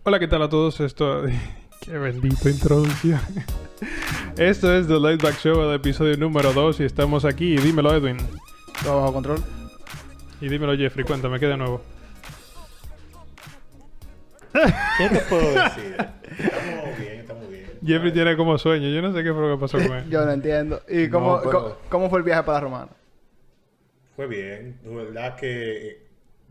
Hola, ¿qué tal a todos? Qué bendito introducción. Esto es The Laid Back Show, el episodio número 2, y estamos aquí. Dímelo, Edwin. ¿Todo bajo control? Y dímelo, Jeffrey. Cuéntame, ¿qué de nuevo? ¿Qué te puedo decir? Estamos bien. Jeffrey tiene como sueño. Yo no sé qué fue lo que pasó con él. Yo no entiendo. ¿Y cómo fue el viaje para la Romana? Fue bien. La verdad que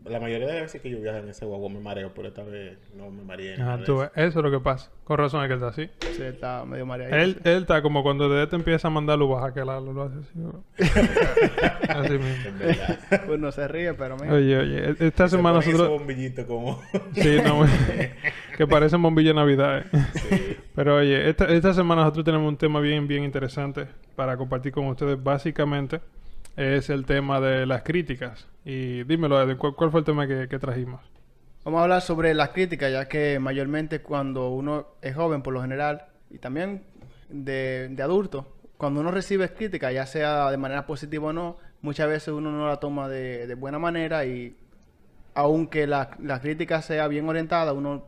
la mayoría de las veces que yo viajo en ese guagua me mareo, pero esta vez no me mareé. Tú ves, eso es lo que pasa. Con razón es que él está así. Sí, está medio mareado. Él está como cuando de te empieza a mandar luz baja, que lo hace así. Así mismo. En verdad. Uno se ríe, pero mira. Oye, esta semana Ese nosotros... bombillito como... Sí, no, que parecen bombillas de Navidad. Sí. Pero oye, esta semana nosotros tenemos un tema bien interesante para compartir con ustedes. Básicamente es el tema de las críticas. Y dímelo, Edwin, ¿cuál fue el tema que trajimos? Vamos a hablar sobre las críticas, ya que mayormente cuando uno es joven, por lo general, y también de adulto, cuando uno recibe críticas, ya sea de manera positiva o no, muchas veces uno no la toma de buena manera y aunque la crítica sea bien orientada, uno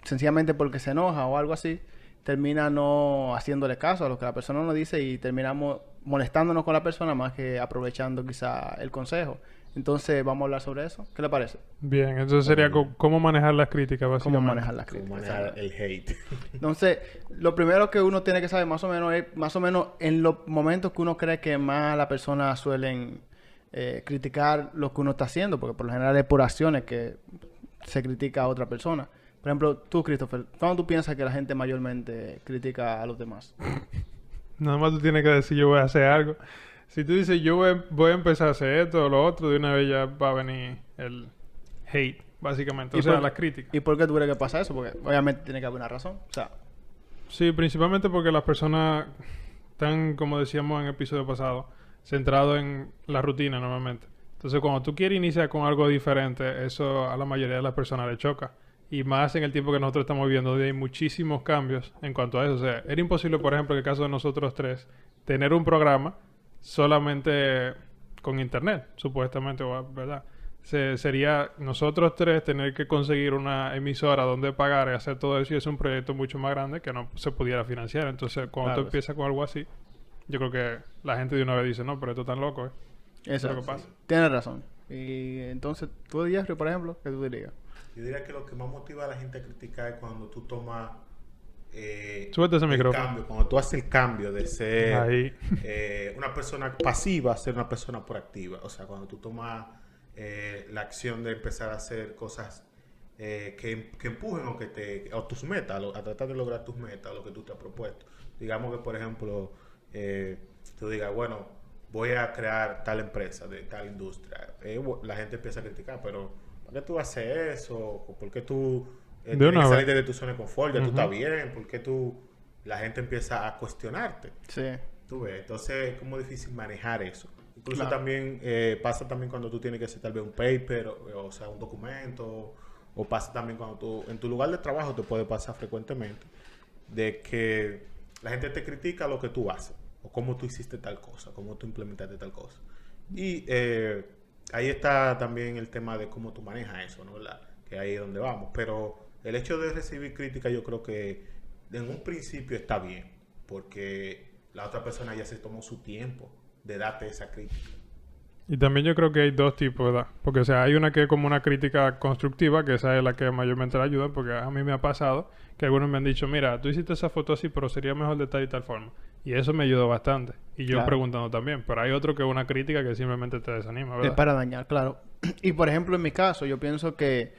sencillamente porque se enoja o algo así, termina no haciéndole caso a lo que la persona nos dice y terminamos molestándonos con la persona más que aprovechando quizá el consejo. Entonces, vamos a hablar sobre eso. ¿Qué le parece? Bien, entonces sería cómo manejar las críticas, básicamente. ¿Cómo manejar las Como críticas? manejar el hate. Entonces, lo primero que uno tiene que saber más o menos es, más o menos en los momentos que uno cree que más las personas suelen criticar lo que uno está haciendo, porque por lo general es por acciones que se critica a otra persona. Por ejemplo, tú, Christopher, ¿cuándo tú piensas que la gente mayormente critica a los demás? Nada más tú tienes que decir yo voy a hacer algo. Si tú dices yo voy a empezar a hacer esto o lo otro, de una vez ya va a venir el hate, básicamente. O sea, las críticas. ¿Y por qué tú crees que pasa eso? Porque obviamente tiene que haber una razón. O sea, Sí, principalmente porque las personas están, como decíamos en el episodio pasado, centrados en la rutina normalmente. Entonces, cuando tú quieres iniciar con algo diferente, eso a la mayoría de las personas le choca. Y más en el tiempo que nosotros estamos viviendo, donde hay muchísimos cambios en cuanto a eso. O sea, era imposible, por ejemplo, en el caso de nosotros tres, tener un programa solamente con internet, supuestamente, ¿verdad? Sería nosotros tres tener que conseguir una emisora donde pagar y hacer todo eso, y es un proyecto mucho más grande que no se pudiera financiar. Entonces, cuando tú empiezas con algo así, yo creo que la gente de una vez dice, no, pero esto es tan loco, ¿eh? Eso es lo que pasa. Tienes razón. Y entonces, tú, Jeffrey, por ejemplo, ¿qué tú dirías? Yo diría que lo que más motiva a la gente a criticar es cuando tú tomas... Súbete ese micrófono. Cambio, cuando tú haces el cambio de ser Ahí. una persona pasiva a ser una persona proactiva. O sea, cuando tú tomas la acción de empezar a hacer cosas que empujen o tus metas, a tratar de lograr tus metas, lo que tú te has propuesto. Digamos que, por ejemplo, tú digas, bueno, voy a crear tal empresa de tal industria. La gente empieza a criticar, pero ¿por qué tú haces eso? ¿Por qué tú tienes que salir de tu zona de confort? Ya tú estás bien. ¿Por qué la gente empieza a cuestionarte? Sí. Tú ves, entonces es como difícil manejar eso. Incluso Claro. también pasa también cuando tú tienes que hacer tal vez un paper, o sea, un documento, o pasa también cuando tú, en tu lugar de trabajo te puede pasar frecuentemente, de que la gente te critica lo que tú haces, o cómo tú hiciste tal cosa, cómo tú implementaste tal cosa. Y ahí está también el tema de cómo tú manejas eso, ¿no? ¿Verdad? Que ahí es donde vamos. Pero el hecho de recibir crítica yo creo que en un principio está bien, porque la otra persona ya se tomó su tiempo de darte esa crítica. Y también yo creo que hay dos tipos, ¿verdad? Porque, o sea, hay una que es como una crítica constructiva, que esa es la que mayormente la ayuda, porque a mí me ha pasado que algunos me han dicho, mira, tú hiciste esa foto así, pero sería mejor de tal y tal forma. Y eso me ayudó bastante. Y yo preguntando también. Pero hay otro que es una crítica que simplemente te desanima, ¿verdad? Es para dañar, claro. Y, por ejemplo, en mi caso, yo pienso que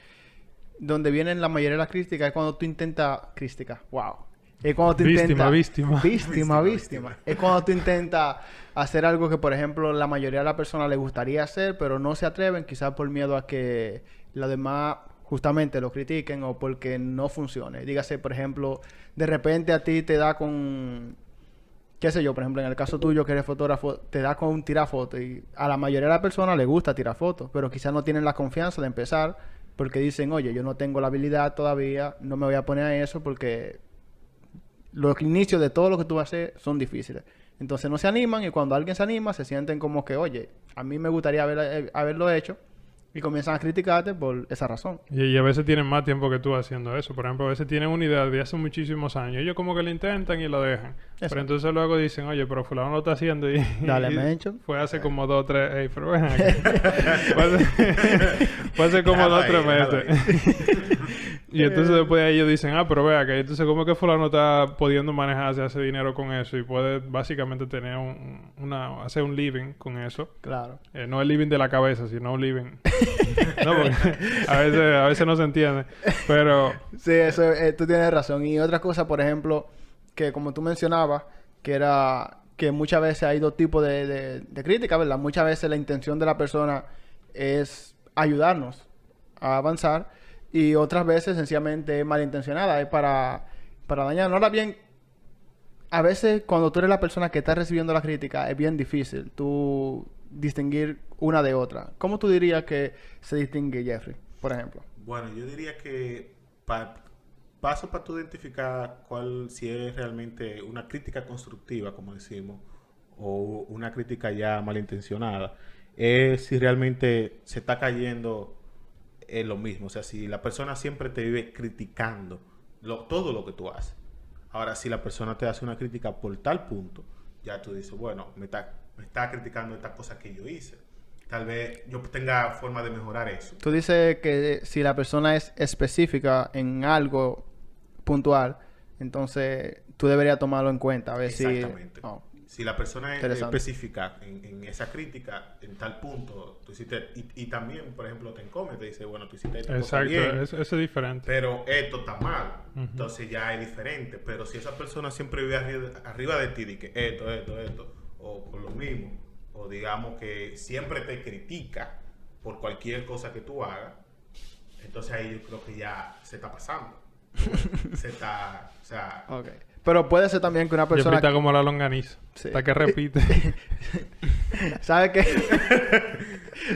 donde vienen la mayoría de las críticas es cuando tú intentas... Crítica, wow. Es cuando tú intentas... Víctima. Es cuando tú intentas hacer algo que, por ejemplo, la mayoría de las personas les gustaría hacer, pero no se atreven, quizás por miedo a que los demás justamente lo critiquen o porque no funcione. Dígase, por ejemplo, de repente a ti te da con... qué sé yo, por ejemplo, en el caso tuyo que eres fotógrafo, te da con un tirar fotos y a la mayoría de las personas les gusta tirar fotos, pero quizás no tienen la confianza de empezar porque dicen, oye, yo no tengo la habilidad todavía, no me voy a poner a eso porque los inicios de todo lo que tú vas a hacer son difíciles. Entonces no se animan y cuando alguien se anima se sienten como que, oye, a mí me gustaría haberlo hecho Y comienzan a criticarte por esa razón. Y a veces tienen más tiempo que tú haciendo eso. Por ejemplo, a veces tienen una idea de hace muchísimos años. Ellos como que lo intentan y lo dejan. Eso. Pero entonces luego dicen, oye, pero fulano lo está haciendo y... Dale, y mencho. fue hace como 2 o 3... Ey, pero ven acá. fue hace como 2 o 3 meses. Y entonces después de ahí ellos dicen, pero vea que entonces como que fulano está pudiendo manejarse, hacer dinero con eso y puede básicamente tener hacer un living con eso. Claro. No el living de la cabeza, sino un living... no, porque a veces no se entiende. Pero... Sí, eso, tú tienes razón. Y otra cosa, por ejemplo, que como tú mencionabas, que era que muchas veces hay dos tipos de crítica, ¿verdad? Muchas veces la intención de la persona es ayudarnos a avanzar y otras veces sencillamente es malintencionada, es para dañarnos. Ahora bien, a veces cuando tú eres la persona que está recibiendo la crítica es bien difícil tú distinguir una de otra. ¿Cómo tú dirías que se distingue, Jeffrey, por ejemplo? Bueno, yo diría que paso para tú identificar si es realmente una crítica constructiva, como decimos, o una crítica ya malintencionada, es si realmente se está cayendo en lo mismo. O sea, si la persona siempre te vive criticando todo lo que tú haces. Ahora, si la persona te hace una crítica por tal punto, ya tú dices, bueno, me está criticando estas cosas que yo hice. Tal vez yo tenga forma de mejorar eso. Tú dices que si la persona es específica en algo puntual, entonces tú deberías tomarlo en cuenta. A ver Exactamente. Si... Si la persona es específica en esa crítica, en tal punto, tú hiciste... Y también, por ejemplo, te encome, te dice, bueno, tú hiciste esto exacto, bien. eso es diferente. Pero esto está mal. Entonces ya es diferente. Pero si esa persona siempre vive arriba de ti, de que esto, o por lo mismo, o digamos que siempre te critica por cualquier cosa que tú hagas, entonces ahí yo creo que ya se está pasando. O sea... Okay. Pero puede ser también que una persona... Jeffrey está como la longaniza. Sí. Está que repite. ¿Sabe qué?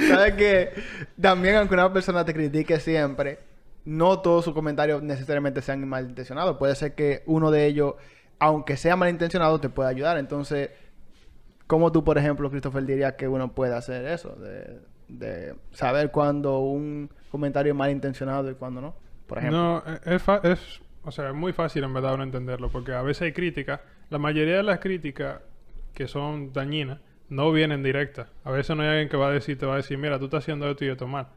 ¿Sabe que también aunque una persona te critique siempre, no todos sus comentarios necesariamente sean malintencionados? Puede ser que uno de ellos, aunque sea malintencionado, te pueda ayudar. Entonces, ¿cómo tú, por ejemplo, Christopher, dirías que uno puede hacer eso? De saber cuándo un comentario es malintencionado y cuándo no, por ejemplo. No, o sea, es muy fácil en verdad uno entenderlo, porque a veces hay críticas. La mayoría de las críticas que son dañinas no vienen directas. A veces no hay alguien que te va a decir, mira, tú estás haciendo esto y esto mal.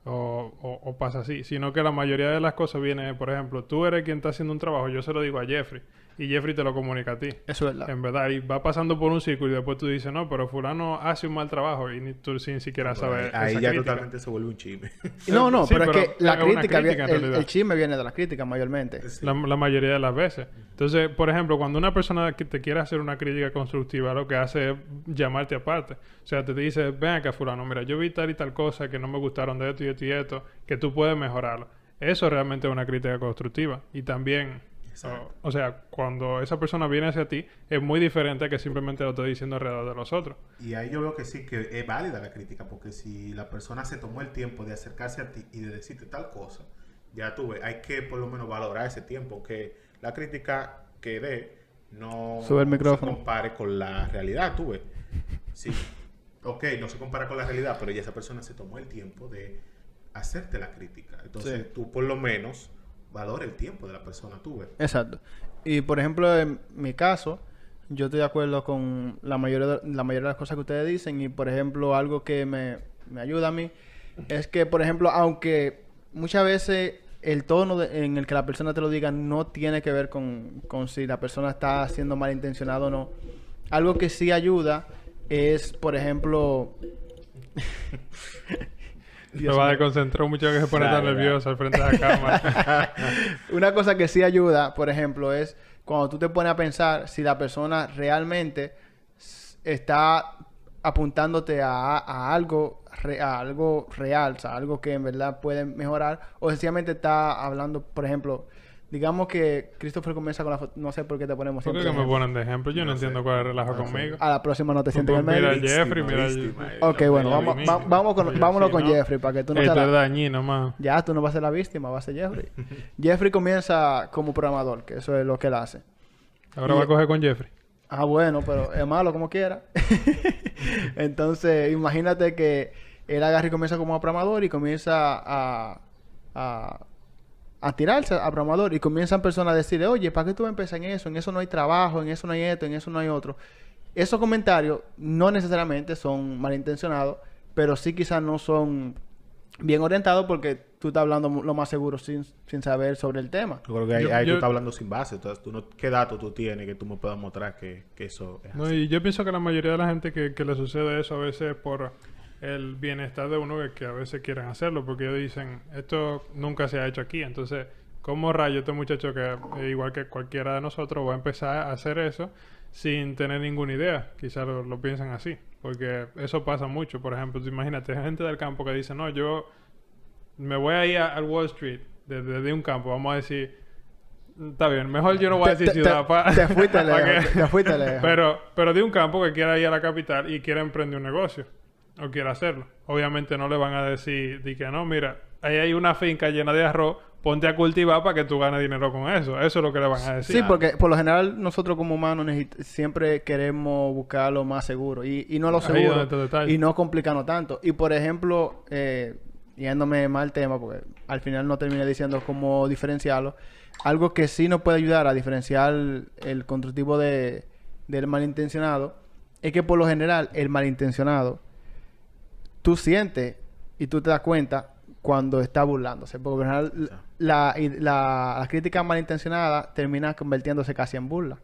O pasa así. Sino que la mayoría de las cosas viene, por ejemplo, tú eres quien está haciendo un trabajo, yo se lo digo a Jeffrey. Y Jeffrey te lo comunica a ti. Eso es verdad. En verdad. Y va pasando por un círculo y después tú dices, no, pero fulano hace un mal trabajo. Y tú sin siquiera sabes ahí esa ya crítica. totalmente se vuelve un chisme. No, Sí, pero es que la crítica el chisme viene de la crítica mayormente. Sí. La mayoría de las veces. Entonces, por ejemplo, cuando una persona que te quiere hacer una crítica constructiva, lo que hace es llamarte aparte. O sea, te dice, ven acá fulano, mira, yo vi tal y tal cosa que no me gustaron de esto y esto y esto, que tú puedes mejorarlo. Eso realmente es una crítica constructiva. Y también... O sea, cuando esa persona viene hacia ti, es muy diferente a que simplemente lo estoy diciendo alrededor de los otros. Y ahí yo veo que sí, que es válida la crítica, porque si la persona se tomó el tiempo de acercarse a ti y de decirte tal cosa, ya tú ves, hay que por lo menos valorar ese tiempo, que la crítica que dé no Sube el micrófono. se compare con la realidad, tú ves. Sí, ok, no se compara con la realidad, pero ya esa persona se tomó el tiempo de hacerte la crítica. Entonces, Sí. tú por lo menos valora el tiempo de la persona, tú ves. Exacto. Y por ejemplo, en mi caso, yo estoy de acuerdo con la mayoría de las cosas que ustedes dicen. Y por ejemplo, algo que me ayuda a mí es que, por ejemplo, aunque muchas veces el tono en el que la persona te lo diga no tiene que ver con si la persona está siendo malintencionada o no. Algo que sí ayuda es, por ejemplo... Se va a desconcentrar mucho que se pone tan nervioso al frente de la cámara. Una cosa que sí ayuda, por ejemplo, es cuando tú te pones a pensar si la persona realmente está apuntándote a algo real, o sea, algo que en verdad puede mejorar, o sencillamente está hablando, por ejemplo, digamos que Christopher comienza con la foto, no sé por qué te ponemos ¿Por qué siempre que me ejemplo. ponen de ejemplo? Yo no entiendo cuál es el relajo conmigo. A la próxima no te sientes en el Mira medio. Jeffrey, mira... Ok, bueno, vámonos con Jeffrey para que tú no Esto seas es dañino, más. Ya, tú no vas a ser la víctima, va a ser Jeffrey. Jeffrey comienza como programador, que eso es lo que él hace. Ahora va a coger con Jeffrey. Ah, bueno, pero es malo como quiera. Entonces, imagínate que él agarra y comienza como programador y comienza a tirarse a programador y comienzan personas a decirle, oye, ¿para qué tú vas a empezar en eso? En eso no hay trabajo, en eso no hay esto, en eso no hay otro. Esos comentarios no necesariamente son malintencionados, pero sí quizás no son bien orientados porque tú estás hablando lo más seguro sin saber sobre el tema. Yo creo que ahí tú estás hablando sin base. Entonces, ¿qué datos tú tienes que tú me puedas mostrar que eso es así? No, y yo pienso que la mayoría de la gente que le sucede eso a veces por el bienestar de uno que a veces quieren hacerlo, porque ellos dicen, esto nunca se ha hecho aquí, entonces, ¿cómo rayo este muchacho que igual que cualquiera de nosotros va a empezar a hacer eso sin tener ninguna idea? Quizás lo piensan así, porque eso pasa mucho. Por ejemplo, imagínate, gente del campo que dice, no, yo me voy a ir al Wall Street desde un campo, vamos a decir, está bien, mejor yo no voy a decir ciudad te fuiste lejos, te fuiste lejos. Pero de un campo que quiera ir a la capital y quiera emprender un negocio o quiera hacerlo. Obviamente no le van a decir que no, mira, ahí hay una finca llena de arroz, ponte a cultivar para que tú ganes dinero con eso. Eso es lo que le van a decir. Sí, porque por lo general nosotros como humanos siempre queremos buscar lo más seguro y no lo seguro y no complicarnos tanto. Y por ejemplo, yéndome mal el tema, porque al final no terminé diciendo cómo diferenciarlo, algo que sí nos puede ayudar a diferenciar el constructivo del malintencionado es que por lo general el malintencionado tú sientes y tú te das cuenta cuando está burlándose. Porque por lo general la crítica malintencionada termina convirtiéndose casi en burla.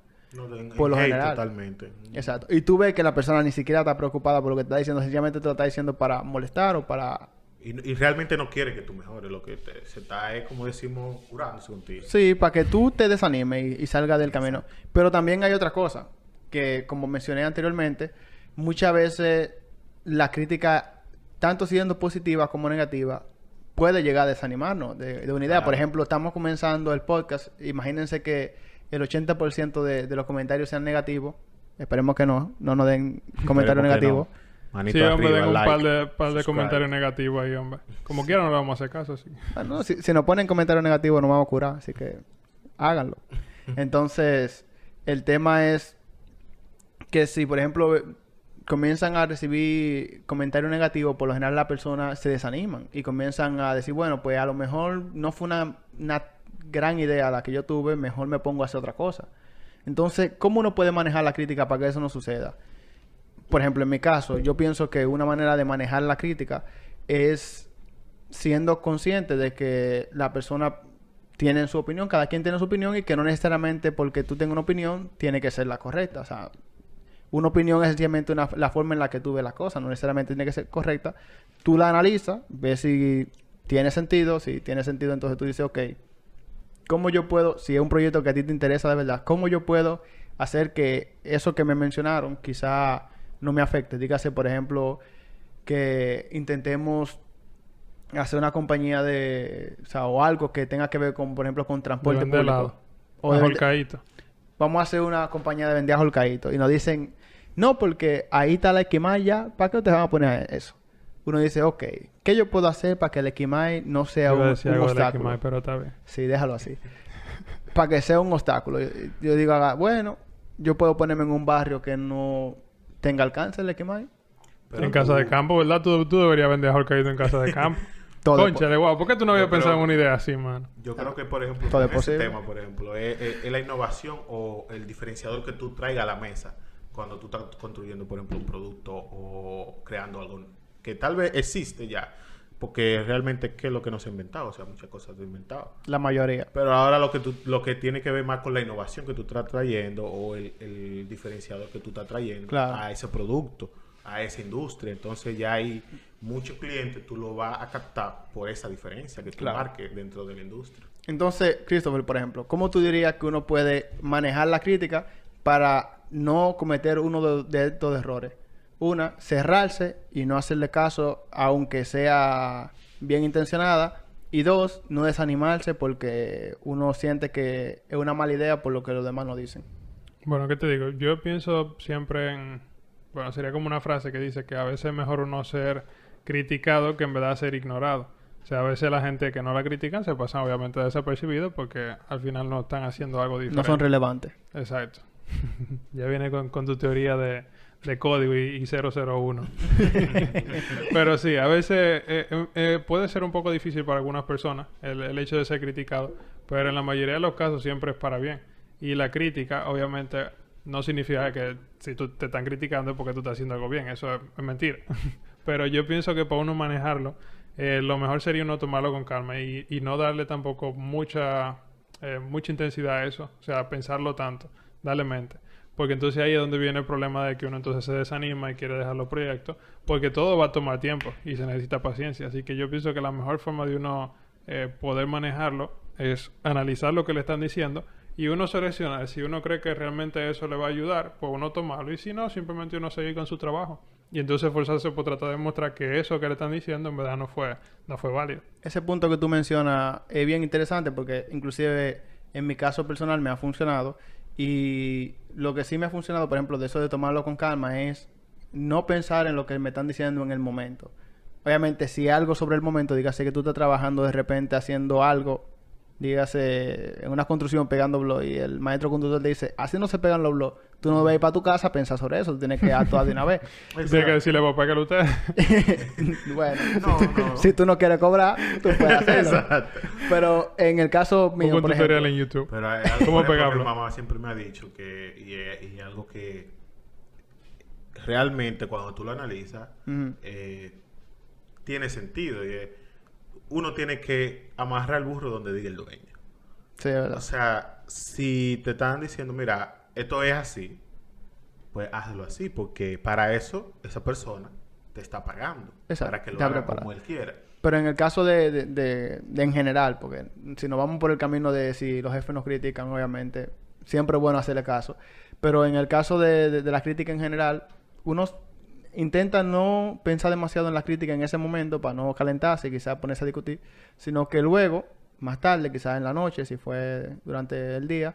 Por lo general. Totalmente. Exacto. Y tú ves que la persona ni siquiera está preocupada por lo que te está diciendo. Sencillamente te lo está diciendo para molestar o para... Y realmente no quiere que tú mejores. Lo que se está es, como decimos, curándose contigo. Sí, para que tú te desanimes y salgas del camino. Pero también hay otra cosa. Que, como mencioné anteriormente, muchas veces la crítica, tanto siendo positiva como negativa, puede llegar a desanimarnos de una idea. Por ejemplo, estamos comenzando el podcast. Imagínense que el 80% de los comentarios sean negativos. Esperemos que no nos den comentarios negativos. Sí, hombre, den un par de comentarios negativos ahí, hombre. Como quiera no le vamos a hacer caso, así. Bueno, si nos ponen comentarios negativos nos vamos a curar. Así que háganlo. Entonces, el tema es que si, por ejemplo, comienzan a recibir comentarios negativos, por lo general las personas se desaniman y comienzan a decir, bueno, pues a lo mejor no fue una gran idea la que yo tuve, mejor me pongo a hacer otra cosa. Entonces, ¿cómo uno puede manejar la crítica para que eso no suceda? Por ejemplo, en mi caso, yo pienso que una manera de manejar la crítica es siendo consciente de que la persona tiene su opinión, cada quien tiene su opinión y que no necesariamente porque tú tengas una opinión tiene que ser la correcta. O sea, una opinión es sencillamente la forma en la que tú ves las cosas, no necesariamente tiene que ser correcta. Tú la analizas, ves si tiene sentido, entonces tú dices, ok, ¿cómo yo puedo, si es un proyecto que a ti te interesa de verdad, cómo yo puedo hacer que eso que me mencionaron quizá no me afecte? Dígase, por ejemplo, que intentemos hacer una compañía o algo que tenga que ver con, por ejemplo, con transporte público. O de Holcaíto. Vamos a hacer una compañía de vender a Holcaíto. Y nos dicen, no, porque ahí está la Equimay ya. ¿Para qué ustedes van a poner eso? Uno dice, ok, ¿qué yo puedo hacer para que el Equimay no sea un obstáculo? Equimay, pero está bien. Sí, déjalo así. Para que sea un obstáculo. Yo digo, bueno, yo puedo ponerme en un barrio que no tenga alcance el Equimay. En casa de campo, ¿verdad? Tú deberías vender a Holcaíto en casa de campo. Cónchale, guau. ¿Por qué tú no habías pensado en una idea así, mano? Yo creo que, por ejemplo, con ese tema, por ejemplo, es la innovación o el diferenciador que tú traigas a la mesa cuando tú estás construyendo, por ejemplo, un producto o creando algo que tal vez existe ya. Porque realmente, ¿qué es lo que no se ha inventado? O sea, muchas cosas se han inventado. La mayoría. Pero ahora lo que tiene que ver más con la innovación que tú estás trayendo o el diferenciador que tú estás trayendo a ese producto, a esa industria. Entonces ya hay muchos clientes, tú lo vas a captar por esa diferencia que tú marques dentro de la industria. Entonces, Christopher, por ejemplo, ¿cómo tú dirías que uno puede manejar la crítica para no cometer uno de estos errores? Una, cerrarse y no hacerle caso aunque sea bien intencionada. Y dos, no desanimarse porque uno siente que es una mala idea por lo que los demás nos dicen. Bueno, ¿qué te digo? Yo pienso siempre en... Bueno, sería como una frase que dice que a veces es mejor uno ser criticado que en verdad ser ignorado. O sea, a veces la gente que no la critican se pasan obviamente desapercibidos porque al final no están haciendo algo diferente. No son relevantes. Exacto. Ya viene con tu teoría de código y 001. Pero sí, a veces puede ser un poco difícil para algunas personas el hecho de ser criticado, pero en la mayoría de los casos siempre es para bien. Y la crítica, obviamente, no significa que si tú te están criticando es porque tú estás haciendo algo bien. Eso es mentira. Pero yo pienso que para uno manejarlo, lo mejor sería uno tomarlo con calma y no darle tampoco mucha intensidad a eso. O sea, pensarlo tanto, darle mente. Porque entonces ahí es donde viene el problema de que uno entonces se desanima y quiere dejar los proyectos. Porque todo va a tomar tiempo y se necesita paciencia. Así que yo pienso que la mejor forma de uno poder manejarlo es analizar lo que le están diciendo y uno seleccionar. Si uno cree que realmente eso le va a ayudar, pues uno tomarlo. Y si no, simplemente uno seguir con su trabajo. Y entonces esforzarse por tratar de demostrar que eso que le están diciendo en verdad no fue válido. Ese punto que tú mencionas es bien interesante porque inclusive en mi caso personal me ha funcionado. Y lo que sí me ha funcionado, por ejemplo, de eso de tomarlo con calma es no pensar en lo que me están diciendo en el momento. Obviamente, si algo sobre el momento, dígase que tú estás trabajando de repente haciendo algo, dígase en una construcción pegando blog y el maestro conductor te dice, así no se pegan los blogs. Tú no vas a ir para tu casa a pensar sobre eso, tú tienes que actuar de una vez. Tienes que decirle, papá, que lo usted. Bueno, si tú no quieres cobrar, tú puedes hacerlo. Exacto. Pero en el caso mío, un por tutorial ejemplo, en YouTube. Pero hay algo, ¿Cómo por ejemplo, pegarlo? que mi mamá siempre me ha dicho que y algo que realmente cuando tú lo analizas tiene sentido. Y uno tiene que amarrar el burro donde diga el dueño. sí, es verdad. O sea, si te están diciendo, mira, esto es así, pues hazlo así, porque para eso esa persona te está pagando. Exacto, Para que lo está haga preparado. como él quiera. Pero en el caso de en general, porque si nos vamos por el camino de si los jefes nos critican, obviamente, siempre es bueno hacerle caso. Pero en el caso de la crítica en general, uno intenta no pensar demasiado en la crítica en ese momento para no calentarse y quizás ponerse a discutir, sino que luego, más tarde, quizás en la noche, si fue durante el día,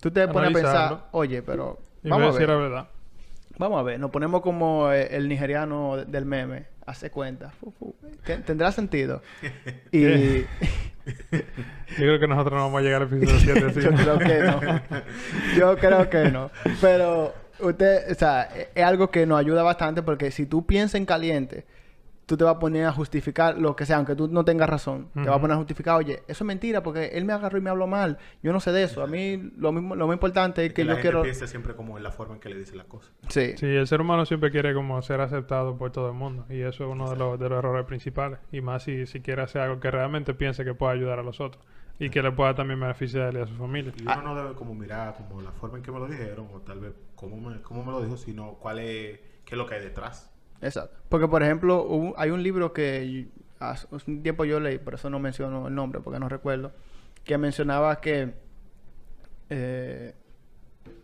tú te pones a pensar, oye, pero Y me decir la verdad. Vamos a ver, nos ponemos como el nigeriano del meme. Hace cuenta. ¿Tendrá sentido? Y... Yo creo que nosotros no vamos a llegar al episodio 7 así. Yo creo que no. Yo creo que no. Pero usted, o sea, es algo que nos ayuda bastante porque si tú piensas en caliente, tú te vas a poner a justificar lo que sea, aunque tú no tengas razón. Te vas a poner a justificar, oye, eso es mentira porque él me agarró y me habló mal. Yo no sé de eso. A mí lo más importante es que yo quiero... La gente piensa siempre como en la forma en que le dice las cosas. Sí. Sí, el ser humano siempre quiere como ser aceptado por todo el mundo. Y eso es uno de los errores principales. Y más si quiere hacer algo que realmente piense que pueda ayudar a los otros. Y que le pueda también beneficiar a él y a su familia. Y uno no debe como mirar como la forma en que me lo dijeron, o tal vez cómo me lo dijo, sino qué es lo que hay detrás. Exacto. Porque, por ejemplo, hay un libro que hace un tiempo yo leí, por eso no menciono el nombre, porque no recuerdo, que mencionaba que...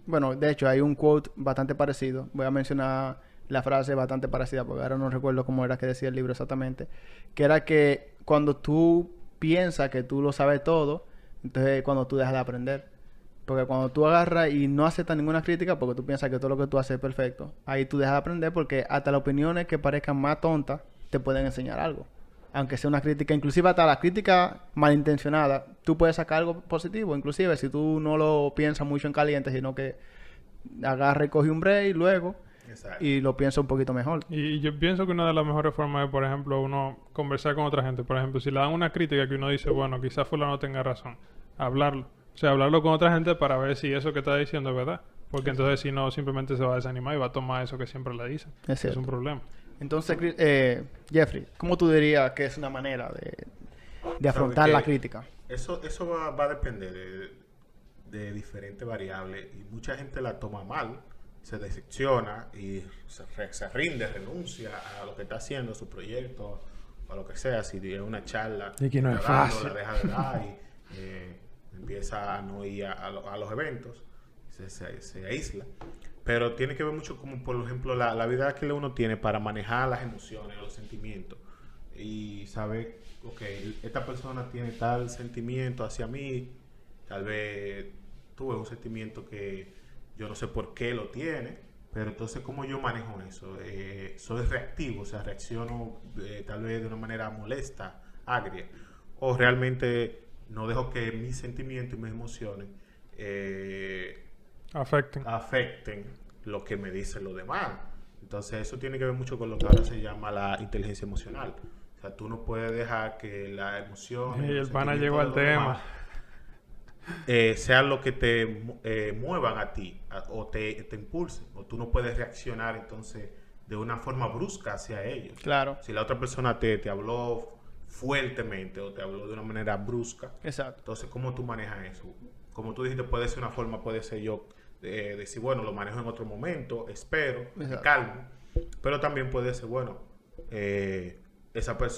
bueno, de hecho, hay un quote bastante parecido. Voy a mencionar la frase bastante parecida, porque ahora no recuerdo cómo era que decía el libro exactamente. Que era que cuando tú piensas que tú lo sabes todo, entonces cuando tú dejas de aprender. Porque cuando tú agarras y no aceptas ninguna crítica porque tú piensas que todo lo que tú haces es perfecto, ahí tú dejas de aprender porque hasta las opiniones que parezcan más tontas te pueden enseñar algo. Aunque sea una crítica, inclusive hasta la crítica malintencionada, tú puedes sacar algo positivo. Inclusive si tú no lo piensas mucho en caliente, sino que agarra y coge un break luego. Exacto. Y lo piensa un poquito mejor. Y yo pienso que una de las mejores formas es, por ejemplo, uno conversar con otra gente. Por ejemplo, si le dan una crítica que uno dice, bueno, quizás fulano tenga razón, hablarlo. O sea, hablarlo con otra gente para ver si eso que está diciendo es verdad. Porque entonces si no, simplemente se va a desanimar y va a tomar eso que siempre le dicen. Es un problema. Entonces, Jeffrey, ¿cómo tú dirías que es una manera de afrontar la crítica? Eso va a depender de diferentes variables. Y mucha gente la toma mal, se decepciona y se rinde, renuncia a lo que está haciendo, su proyecto, o a lo que sea. Si es una charla, y que no es fácil. La deja de dar y empieza a no ir a los eventos, se aísla. Pero tiene que ver mucho como, por ejemplo, la vida que uno tiene para manejar las emociones, los sentimientos. Y saber, ok, esta persona tiene tal sentimiento hacia mí, tal vez tuve un sentimiento que yo no sé por qué lo tiene, pero entonces, ¿cómo yo manejo eso? Soy reactivo, o sea, reacciono tal vez de una manera molesta, agria, o realmente no dejo que mis sentimientos y mis emociones afecten lo que me dicen los demás. Entonces eso tiene que ver mucho con lo que ahora se llama la inteligencia emocional. O sea, tú no puedes dejar que la emoción... Y el pana llegó al tema. Sean lo que te muevan a ti o te impulsen. O tú no puedes reaccionar entonces de una forma brusca hacia ellos. Claro. Si la otra persona te habló fuertemente o te habló de una manera brusca. Exacto. Entonces, ¿cómo tú manejas eso? Como tú dijiste, puede ser una forma, puede ser yo decir, bueno, lo manejo en otro momento, espero, me calmo. Pero también puede ser, bueno,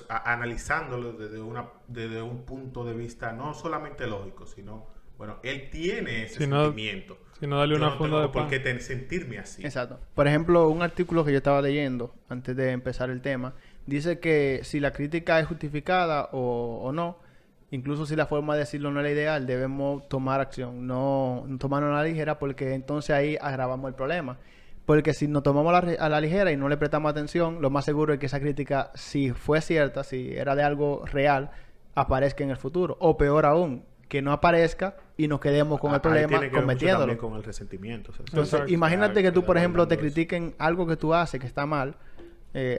analizándolo desde un punto de vista no solamente lógico, sino, bueno, él tiene ese sentimiento. Si no, dale una funda de pan. ¿Por qué sentirme así? Exacto. Por ejemplo, un artículo que yo estaba leyendo antes de empezar el tema, dice que si la crítica es justificada o no, incluso si la forma de decirlo no es la ideal, debemos tomar acción, no tomarnos a la ligera, porque entonces ahí agravamos el problema. Porque si nos tomamos a la ligera y no le prestamos atención, lo más seguro es que esa crítica, si fue cierta, si era de algo real, aparezca en el futuro. O peor aún, que no aparezca y nos quedemos con el problema cometiéndolo. También con el resentimiento. O sea, entonces, imagínate que tú, por ejemplo, te critiquen algo que tú haces que está mal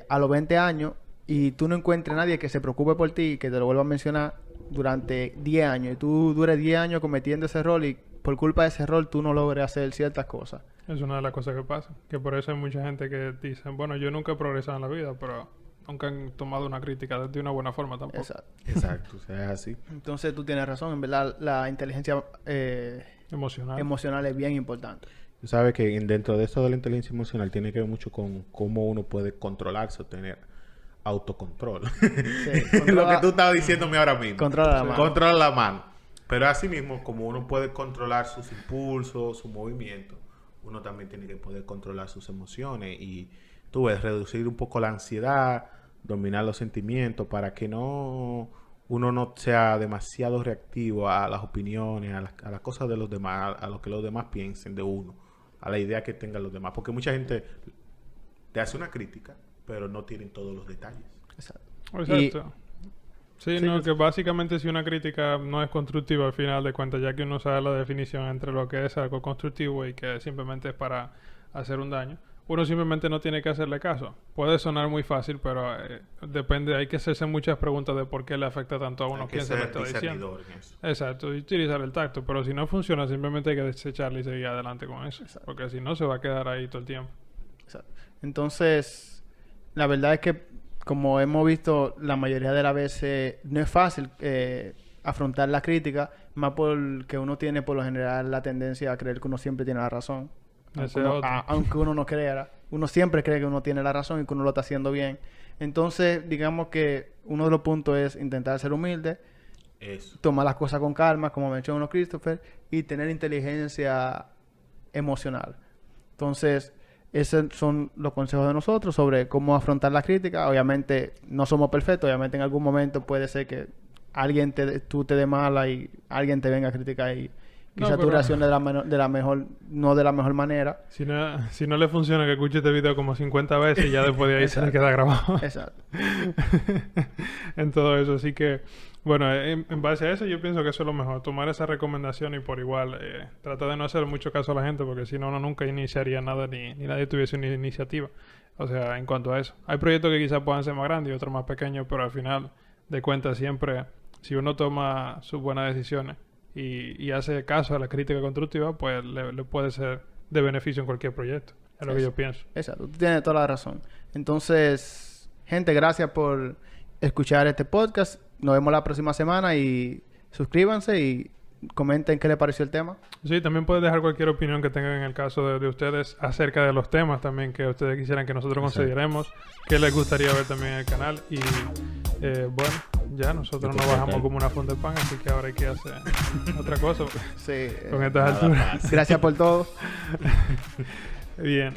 a los 20 años y tú no encuentres a nadie que se preocupe por ti y que te lo vuelva a mencionar durante 10 años y tú dures 10 años cometiendo ese error y por culpa de ese error tú no logres hacer ciertas cosas. Es una de las cosas que pasa. Que por eso hay mucha gente que dice, bueno, yo nunca he progresado en la vida, pero nunca han tomado una crítica de una buena forma tampoco. Exacto. O sea, es así. Entonces tú tienes razón. En verdad, la inteligencia emocional es bien importante. Tú sabes que dentro de esto de la inteligencia emocional tiene que ver mucho con cómo uno puede controlarse o tener autocontrol. Sí, lo que tú estabas diciéndome ahora mismo. Controla la mano. Pero así mismo, como uno puede controlar sus impulsos, su movimiento, uno también tiene que poder controlar sus emociones y tú ves, reducir un poco la ansiedad, dominar los sentimientos para que uno no sea demasiado reactivo a las opiniones, a las cosas de los demás, a lo que los demás piensen de uno, a la idea que tengan los demás. Porque mucha gente te hace una crítica, pero no tienen todos los detalles. Exacto. Sí, no, que básicamente si una crítica no es constructiva al final de cuentas, ya que uno sabe la definición entre lo que es algo constructivo y que simplemente es para hacer un daño, uno simplemente no tiene que hacerle caso. Puede sonar muy fácil, pero depende, hay que hacerse muchas preguntas de por qué le afecta tanto a uno, quién se lo está diciendo. Exacto, y utilizar el tacto, pero si no funciona, simplemente hay que desecharle y seguir adelante con eso. Exacto. Porque si no, se va a quedar ahí todo el tiempo. Exacto. Entonces, la verdad es que como hemos visto, la mayoría de las veces no es fácil afrontar la crítica, más porque uno tiene por lo general la tendencia a creer que uno siempre tiene la razón. Aunque uno no crea, uno siempre cree que uno tiene la razón y que uno lo está haciendo bien. Entonces, digamos que uno de los puntos es intentar ser humilde, tomar las cosas con calma, como mencionó Christopher, y tener inteligencia emocional. Entonces, esos son los consejos de nosotros sobre cómo afrontar la crítica. Obviamente no somos perfectos. Obviamente en algún momento puede ser que tú te dé mala y alguien te venga a criticar y quizás tú reacciones de la mejor manera. Si no le funciona, que escuche este video como 50 veces y ya después de ahí se le queda grabado. Exacto. En todo eso. Así que, bueno, en base a eso yo pienso que eso es lo mejor. Tomar esa recomendación y por igual tratar de no hacer mucho caso a la gente, porque si no, uno nunca iniciaría nada ni nadie tuviese una iniciativa. O sea, en cuanto a eso. Hay proyectos que quizás puedan ser más grandes y otros más pequeños, pero al final de cuentas siempre, si uno toma sus buenas decisiones y hace caso a la crítica constructiva, pues le puede ser de beneficio en cualquier proyecto. Es lo que yo pienso. Exacto. Tú tienes toda la razón. Entonces, gente, gracias por escuchar este podcast. Nos vemos la próxima semana y suscríbanse y comenten qué les pareció el tema. Sí, también pueden dejar cualquier opinión que tengan en el caso de ustedes acerca de los temas también que ustedes quisieran que nosotros consideremos, que les gustaría ver también en el canal. Y bueno, ya nosotros nos bajamos como una funda de pan, así que ahora hay que hacer otra cosa. Sí. Con estas alturas. Gracias por todo. Bien.